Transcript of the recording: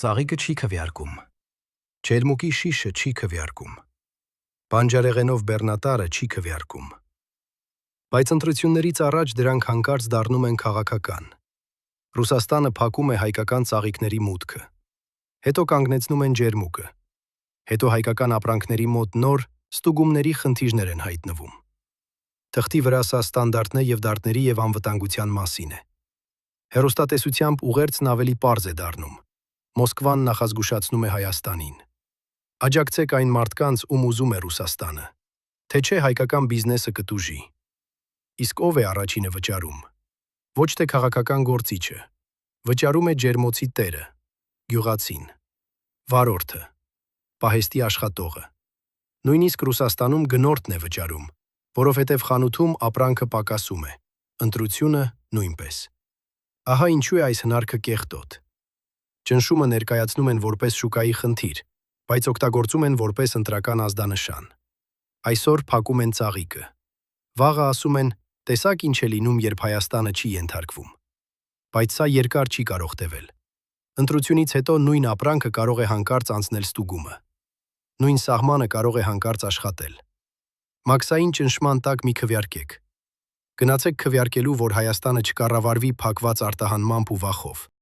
ծաղիկը չի քվեարկում, ջերմուկի շիշը չի քվեարկում, բանջարեղենով բեռնատարը չի քվեարկում։ Բայց ընտրություններից առաջ դրանք հանկարծ դառնում են քաղաքական։ Ռուսաստանը փակում է հայկական ծաղիկների մուտքը, հետո կանգնեցնում են ջերմուկը, հետո հայկական ապրանքների մոտ նոր ստուգումների խնդիրներ են հայտնվում։ Թղթի վրա սա ստանդարտն է և դարդների և անվտանգության մասին է։ Հեռուստատեսությամբ ուղերձն ավելի պարզ է դառնում։ Մոսկվան նախազգուշացնում է Հայաստանին։ Աջակցեք այն մարդկանց, ում ուզում է Ռուսաստանը, թե չէ հայկական բիզնեսը կտուժի։ Իսկ ով է առաջինը վճարում։ Ոչ թե քաղաքական գործիչը, վճարում է ջերմոցի տերը, գյուղացին, վարորդը, պահեստի աշխատողը։ Նույնիսկ Ռուսաստանում գնորդն է վճարում, որովհետև խանութում ապրանքը պակասում է, ընտրությունը նույնպես։ Ահա ինչու է այս հնարքը կեղտոտ։ Ճնշումը ներկայացնում են որպես շուկայի խնդիր, բայց օգտագործում են որպես ընտրական ազդանշան։ Այսօր փակում են ծաղիկը։ Վաղը ասում են, տեսակ ինչ է լինում, երբ Հայաստանը չի ենթարկվում։ Բայց սա երկար չի կարող տևել։ Ընտրությունից հետո նույն ապրանքը կարող է հանկարծ անցնել ստուգումը։ Նույն սահմանը կարող է հանկարծ աշխատել։ Մաքսային ճնշման տակ մի քվեարկեք։ Գնացեք քվեարկելու, որ Հայաստանը չկառավարվի փակված արտահանմամբ ու վախով։